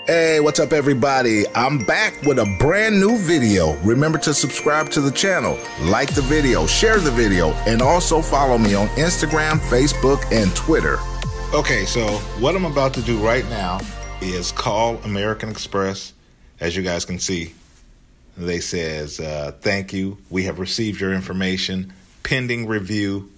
Hey, what's up everybody? I'm back with a brand new video. Remember to subscribe to the channel, like the video, share the video, and also follow me on Instagram, Facebook, and Twitter. Okay, so what I'm about to do right now is call American Express. As you guys can see, they says, thank you. We have received your information. Pending review.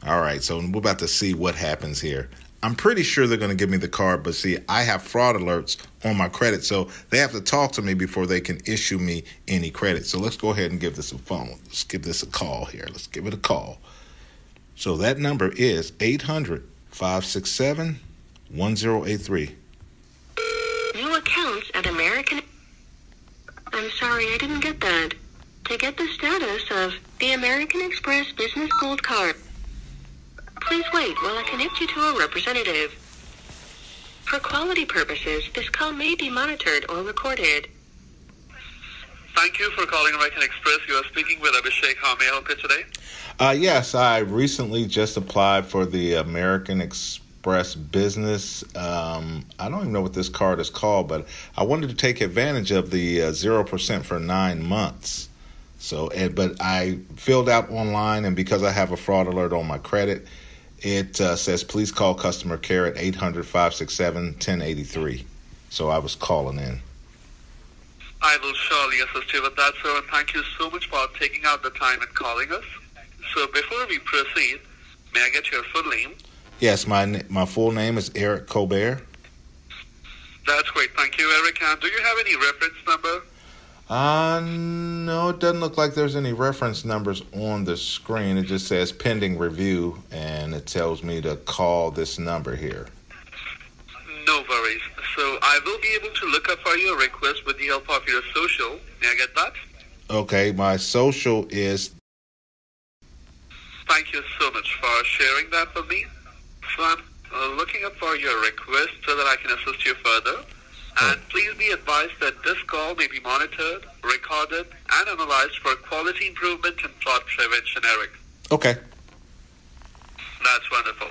All right, so we're about to see what happens here. I'm pretty sure they're going to give me the card, but see, I have fraud alerts on my credit, so they have to talk to me before they can issue me any credit. So let's go ahead and give this a phone. Let's give this a call here. Let's give it a call. So that number is 800-567-1083. New account at American... I'm sorry, I didn't get that. To get the status of the American Express Business Gold Card, please wait while I connect you to a representative. For quality purposes, this call may be monitored or recorded. Thank you for calling American Express. You are speaking with Abhishek. How may I help you today? Yes, I recently just applied for the American Express Business. I don't even know what this card is called, but I wanted to take advantage of the 0% for 9 months. So, but I filled out online, and because I have a fraud alert on my credit, it says, please call customer care at 800-567-1083. So I was calling in. I will surely assist you with that, sir, and thank you so much for taking out the time and calling us. So before we proceed, may I get your full name? Yes, my full name is Eric Colbert. That's great. Thank you, Eric. And do you have any reference number? No, it doesn't look like there's any reference numbers on the screen. It just says pending review, and it tells me to call this number here. No worries. So I will be able to look up for your request with the help of your social. May I get that? Okay, my social is... Thank you so much for sharing that with me. So I'm looking up for your request so that I can assist you further. And please be advised that this call may be monitored, recorded, and analyzed for quality improvement and fraud prevention, Eric. Okay. That's wonderful.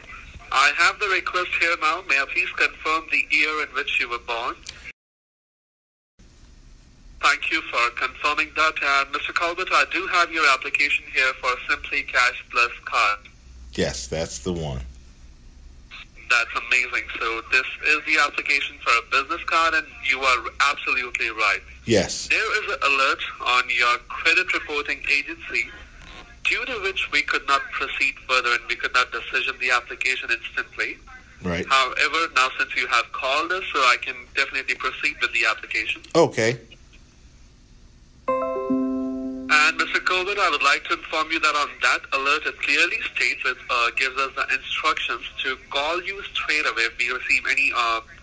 I have the request here now. May I please confirm the year in which you were born? Thank you for confirming that. And Mr. Colbert, I do have your application here for Simply Cash Plus card. Yes, that's the one. That's amazing. So this is the application for a business card, and you are absolutely right. Yes. There is an alert on your credit reporting agency, due to which we could not proceed further and we could not decision the application instantly. Right. However, now since you have called us, so I can definitely proceed with the application. Okay. And Mr. Colbert, I would like to inform you that on that alert, it clearly states, it gives us the instructions to call you straight away if we receive any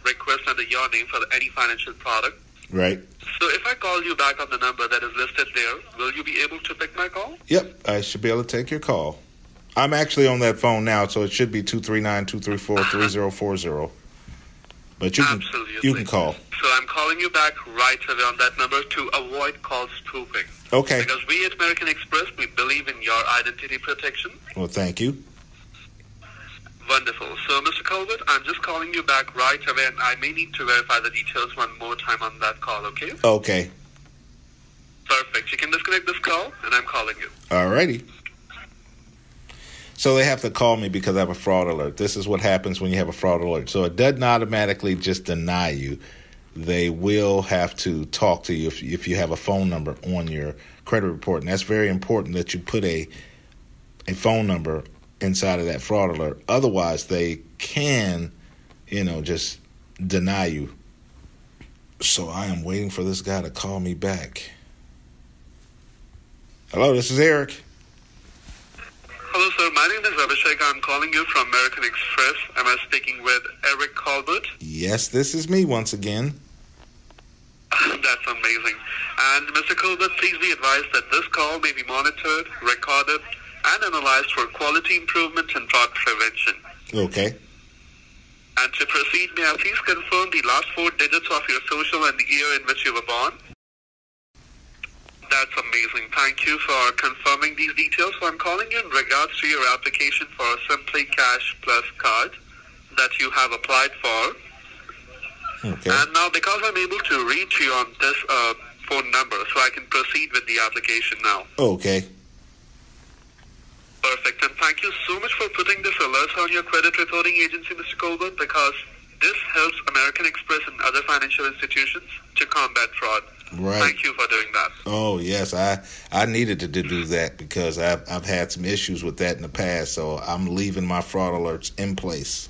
request under your name for any financial product. Right. So if I call you back on the number that is listed there, will you be able to pick my call? Yep, I should be able to take your call. I'm actually on that phone now, so it should be 239-234-3040. But you can call. So I'm calling you back right away on that number to avoid call spoofing. Okay. Because we at American Express, we believe in your identity protection. Well, thank you. Wonderful. So, Mr. Colbert, I'm just calling you back right away, and I may need to verify the details one more time on that call, okay? Okay. Perfect. You can disconnect this call, and I'm calling you. Alrighty. So they have to call me because I have a fraud alert. This is what happens when you have a fraud alert. So it doesn't automatically just deny you. They will have to talk to you if you have a phone number on your credit report. And that's very important that you put a phone number inside of that fraud alert. Otherwise, they can, just deny you. So I am waiting for this guy to call me back. Hello, this is Eric. Hello, sir. My name is Abhishek. I'm calling you from American Express. Am I speaking with Eric Colbert? Yes, this is me once again. That's amazing. And Mr. Colbert, please be advised that this call may be monitored, recorded, and analyzed for quality improvement and fraud prevention. Okay. And to proceed, may I please confirm the last 4 digits of your social and the year in which you were born? That's amazing. Thank you for confirming these details. So I'm calling you in regards to your application for a Simply Cash Plus card that you have applied for. Okay. And now, because I'm able to reach you on this phone number, so I can proceed with the application now. Okay. Perfect. And thank you so much for putting this alert on your credit reporting agency, Mr. Colbert, because this helps American Express and other financial institutions to combat fraud. Right. Thank you for doing that. Oh, yes. I needed to do that because I've had some issues with that in the past, so I'm leaving my fraud alerts in place.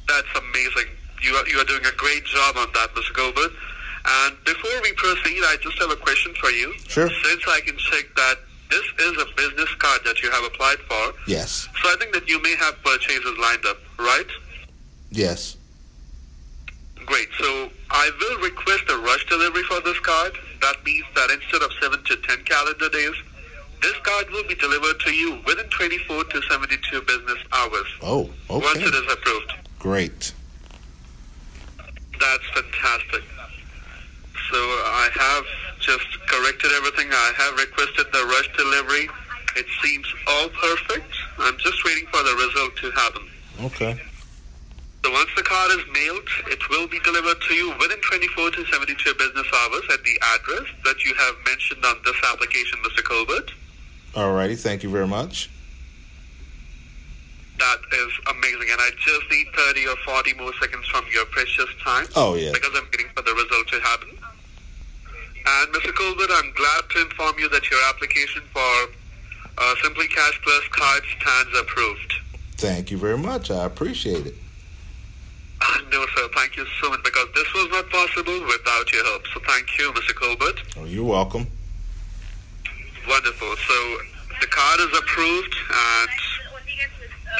That's amazing. You are doing a great job on that, Mr. Colbert. And before we proceed, I just have a question for you. Sure. Since I can check that this is a business card that you have applied for. Yes. So I think that you may have purchases lined up, right? Yes. Great. So I will request a rush delivery for this card. That means that instead of 7 to 10 calendar days, this card will be delivered to you within 24 to 72 business hours. Oh, okay. Once it is approved. Great. That's fantastic. So I have just corrected everything. I have requested the rush delivery. It seems all perfect. I'm just waiting for the result to happen. Okay. So once the card is mailed, it will be delivered to you within 24 to 72 business hours at the address that you have mentioned on this application, Mr. Colbert. All righty. Thank you very much. That is amazing. And I just need 30 or 40 more seconds from your precious time. Oh, yeah. Because I'm waiting for the result to happen. And Mr. Colbert, I'm glad to inform you that your application for Simply Cash Plus card stands approved. Thank you very much. I appreciate it. No, sir. Thank you so much, because this was not possible without your help. So thank you, Mr. Colbert. Oh, you're welcome. Wonderful. So the card is approved, and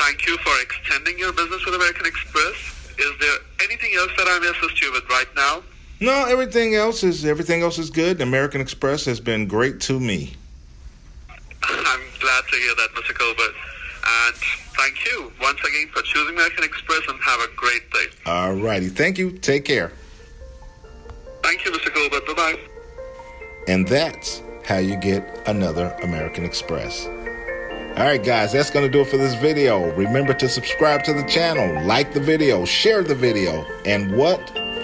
thank you for extending your business with American Express. Is there anything else that I may assist you with right now? No, everything else is good. American Express has been great to me. I'm glad to hear that, Mr. Colbert. And thank you once again for choosing American Express, and have a great day. All righty. Thank you. Take care. Thank you, Mr. Colbert. Bye-bye. And that's how you get another American Express. All right, guys, that's going to do it for this video. Remember to subscribe to the channel, like the video, share the video, and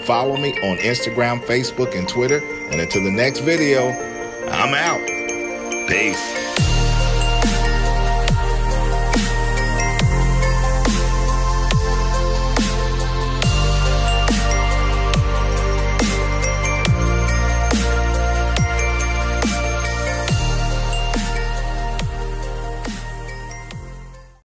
follow me on Instagram, Facebook, and Twitter. And until the next video, I'm out. Peace.